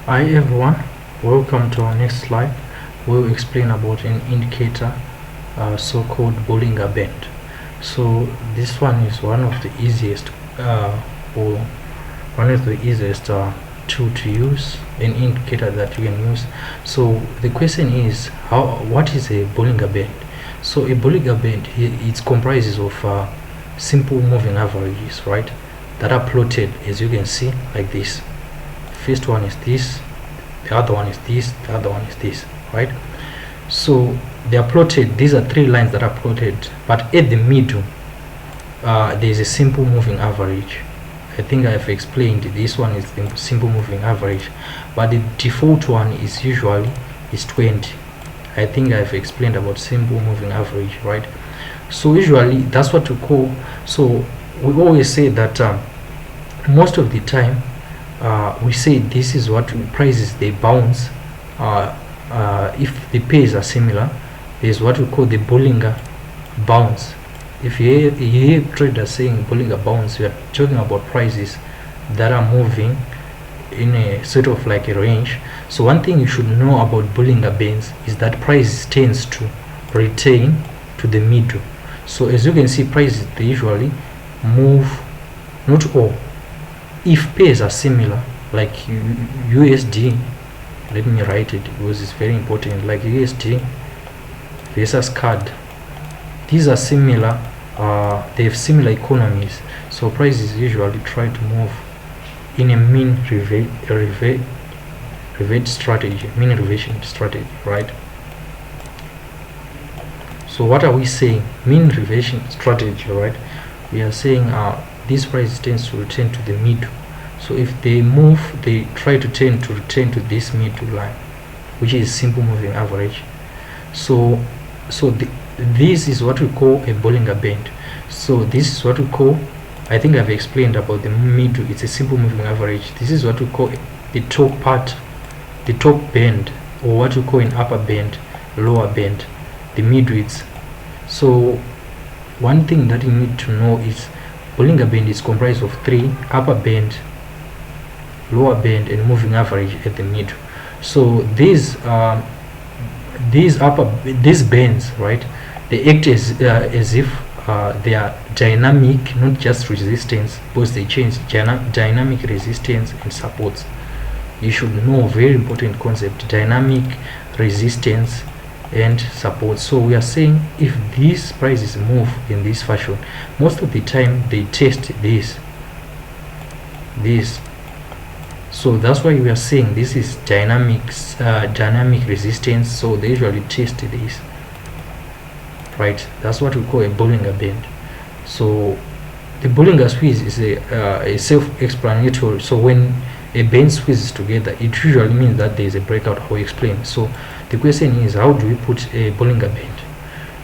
Hi everyone, welcome to our next slide. We'll explain about an indicator so-called Bollinger Band. So this one is one of the easiest tool to use, an indicator that you can use. So the question is, what is a Bollinger Band? So a Bollinger Band, it comprises of simple moving averages, right, that are plotted, as you can see, like this. First one is this, the other one is this, the other one is this, right? So they are plotted. These are three lines that are plotted, but at the middle there is a simple moving average. I think I have explained this one is the simple moving average, but the default one is usually 20. I think I have explained about simple moving average, right? So usually that's what we call, so we always say that most of the time we say this is what prices they bounce. If the pairs are similar, there's what we call the Bollinger bounce. If you hear traders saying Bollinger bounce, we are talking about prices that are moving in a sort of like a range. So one thing you should know about Bollinger bands is that prices tends to retain to the middle. So as you can see, prices they usually move, not all. If pairs are similar, like USD, let me write it because it's very important, like USD versus CAD, these are similar, they have similar economies, so prices usually try to move in a mean reversion strategy, right? So what are we saying? Mean reversion strategy, right? We are saying this price tends to return to the middle. So if they move, they try to return to this middle line, which is simple moving average. So this is what we call a Bollinger Band. So this is what we call, I think I've explained about the middle, it's a simple moving average. This is what we call the top part, the top band, or what we call an upper band, lower band, the midweights. So one thing that you need to know is Bollinger Band is comprised of three: upper band, lower band, and moving average at the middle. So these bands, right, they act as if they are dynamic, not just resistance, because they change dynamic resistance and supports. You should know, very important concept, dynamic resistance and support. So we are saying if these prices move in this fashion, most of the time they test this. So that's why we are saying this is dynamic resistance. So they usually test this, right? That's what we call a Bollinger Band. So the Bollinger squeeze is a self-explanatory. So when a band squeezes together, it usually means that there is a breakout. I will explain. So the question is, how do we put a Bollinger Band?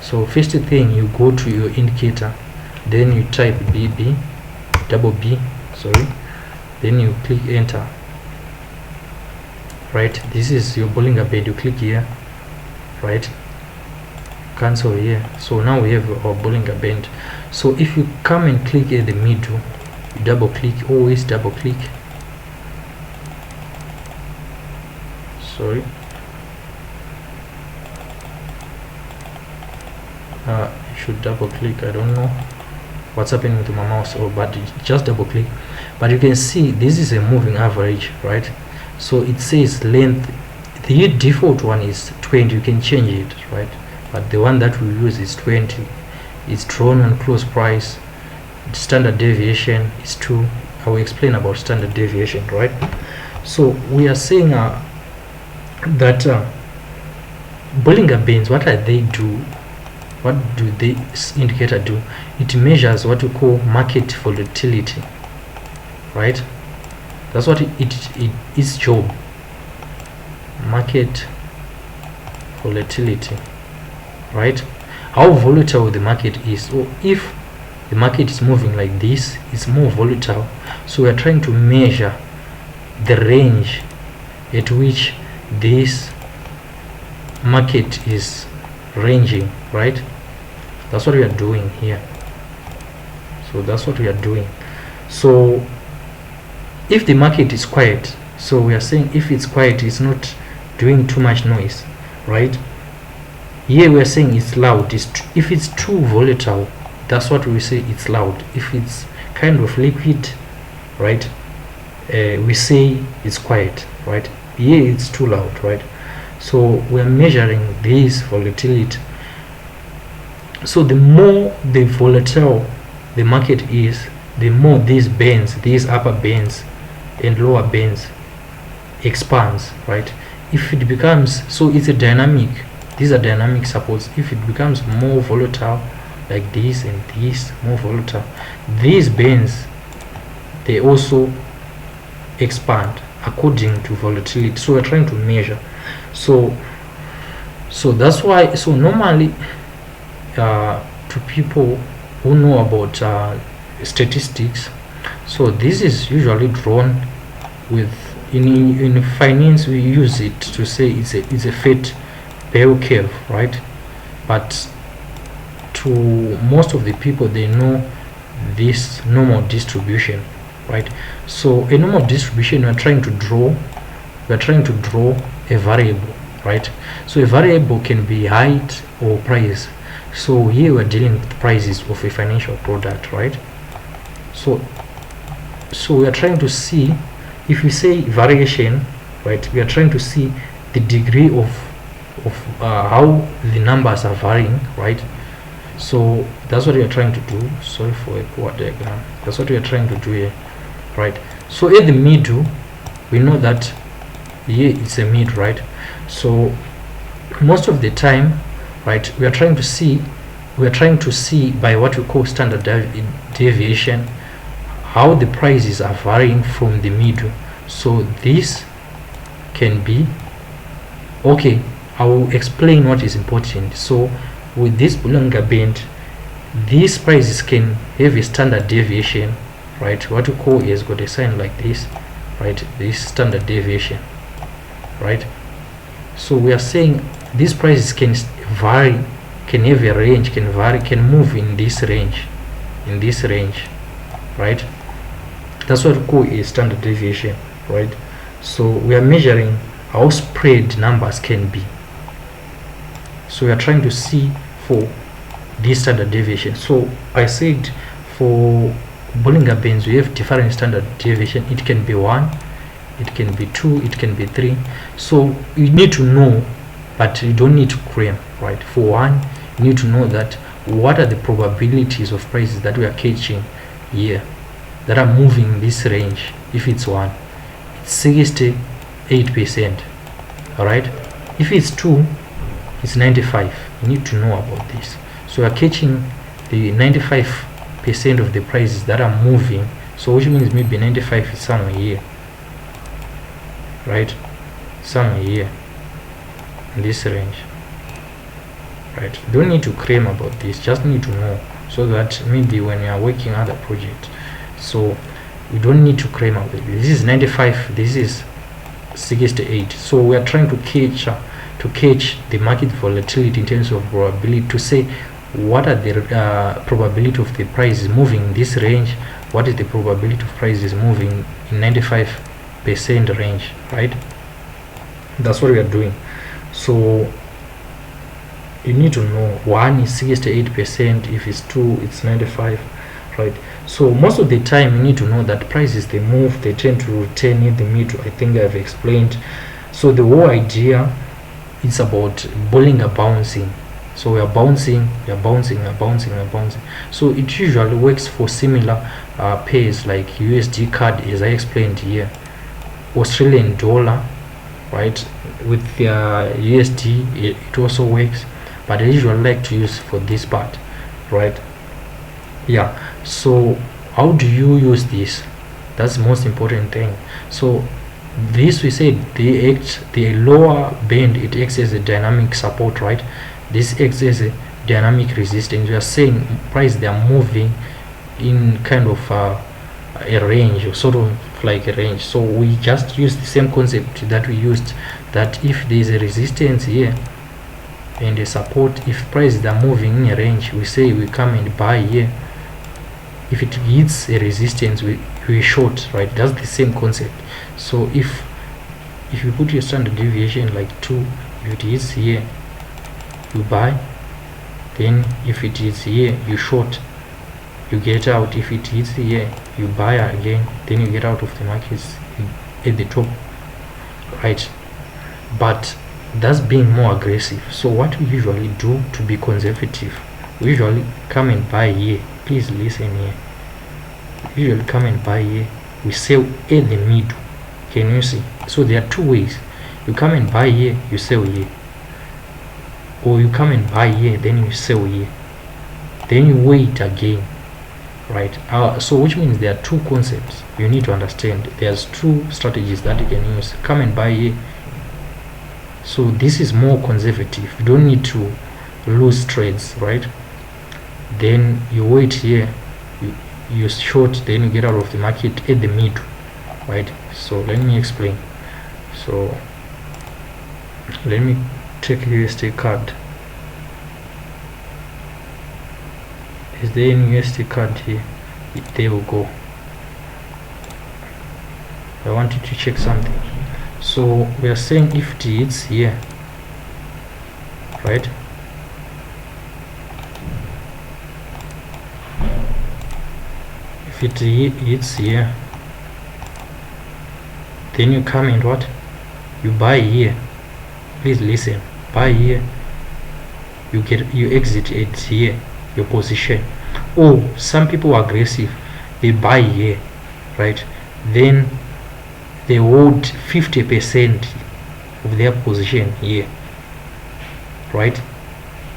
So first thing, you go to your indicator, then you type BB, then you click enter, right? This is your Bollinger Band. You click here, right, cancel here. So now we have our Bollinger Band. So if you come and click at the middle, you double click, always double click, sorry, you should double click. I don't know what's happening with my mouse, but just double click. But you can see this is a moving average, right? So it says length, the default one is 20. You can change it, right? But the one that we use is 20. It's drawn on close price. Standard deviation is 2. I will explain about standard deviation, right? So we are saying that Bollinger Bands, what are they do? What do this indicator do? It measures what we call market volatility, right? That's what its job, market volatility, right? How volatile the market is. So if the market is moving like this, it's more volatile. So we are trying to measure the range at which this market is ranging, right? That's what we are doing here. So that's what we are doing. So if the market is quiet, So we are saying if it's quiet, it's not doing too much noise, right? Here we are saying it's loud. If it's too volatile, that's what we say it's loud. If it's kind of liquid, right, we say it's quiet, right? Here it's too loud, right? So we are measuring this volatility. So the more the volatile the market is, the more these bands, these upper bands and lower bands expands, right? If it becomes, so it's a dynamic, these are dynamic supports. If it becomes more volatile, like this and this, more volatile, these bands, they also expand according to volatility. So we're trying to measure. So that's why, so normally to people who know about statistics, so this is usually drawn with, in finance we use it to say it's a fat bell curve, right? But to most of the people, they know this normal distribution, right? So a normal distribution, we're trying to draw a variable, right? So a variable can be height or price. So here we're dealing with prices of a financial product, right? So we are trying to see, if we say variation, right, we are trying to see the degree of how the numbers are varying, right? So that's what we are trying to do. Sorry for a poor diagram. That's what we are trying to do here, right? So at the middle, we know that here it's a mid, right? So most of the time, right, we are trying to see by what we call standard deviation how the prices are varying from the middle. So this can be, okay, I will explain what is important. So with this Bollinger Band, these prices can have a standard deviation, right? What we call is got a sign like this, right? This standard deviation, right? So we are saying these prices can vary, can have a range, can vary, can move in this range, right? That's what we call a standard deviation, right? So we are measuring how spread numbers can be. So we are trying to see for this standard deviation. So I said for Bollinger Bands we have different standard deviation. It can be 1, it can be 2, it can be 3. So you need to know, but you don't need to claim, right? For 1, you need to know that what are the probabilities of prices that we are catching here that are moving in this range. If it's 1, it's 68%, all right? If it's 2, it's 95. You need to know about this. So we are catching the 95% of the prices that are moving. So which means maybe 95 is somewhere here, right? Somewhere here in this range, right? Don't need to claim about this, just need to know, so that maybe when you are working other project, so we don't need to claim about it. This is 95, this is 68. So we are trying to catch the market volatility in terms of probability, to say what are the probability of the prices moving in this range, what is the probability of prices moving in 95% range, right? That's what we are doing. So you need to know 1 is 68%, if it's 2 it's 95, right? So most of the time you need to know that prices, they move, they tend to return in the middle. I think I've explained. So the whole idea is about Bollinger bouncing. So we are bouncing, we are bouncing, we are bouncing, we are bouncing. So it usually works for similar pairs like USD CAD, as I explained here, Australian dollar, right? With the USD it also works, but I usually like to use for this part, right? Yeah. So how do you use this? That's the most important thing. So this, we said the lower band, it acts as a dynamic support, right? This acts as a dynamic resistance. We are saying price, they are moving in kind of a range, or sort of like a range. So we just use the same concept that we used, that if there is a resistance here and a support, if prices, they are moving in a range, we say we come and buy here. If it hits a resistance, we short, right? That's the same concept. So if if you put your standard deviation like 2, if it hits here you buy, then if it is here you short, you get out. If it hits here you buy again, then you get out of the markets at the top, right? But that's being more aggressive. So what we usually do to be conservative, we usually come and buy here. Please listen here. We usually come and buy here, we sell at the middle. Can you see? So there are two ways. You come and buy here, you sell here, or you come and buy here, then you sell here, then you wait again, right? So which means there are two concepts you need to understand. There's two strategies that you can use. Come and buy here, so this is more conservative, you don't need to lose trades, right? Then you wait here, you short, then you get out of the market at the middle, right? So let me explain. So let me take USD card. Is there any USD card here? There we go. I want you to check something. So we are saying if it hits here, right? If it hits here, then you come and what? You buy here. Please listen. Buy here. You exit at here, your position. Oh, some people are aggressive. They buy here, right? Then they hold 50% of their position here, right?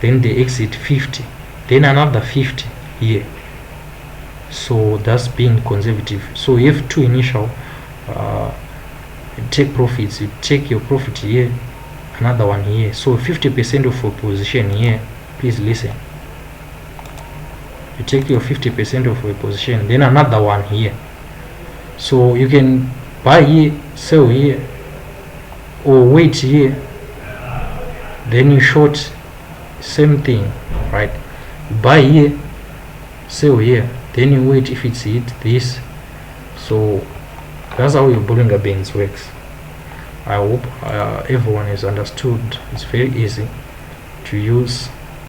Then they exit 50, then another 50 here. So that's being conservative. So you have two initial take profits. You take your profit here, another one here. So 50% of your position here. Please listen. You take your 50% of your position, then another one here. So you can buy here, sell here, or wait here, then you short, same thing, right? Buy here, sell here, then you wait if it's hit this. So that's how your Bollinger Bands works. I hope everyone has understood. It's very easy to use.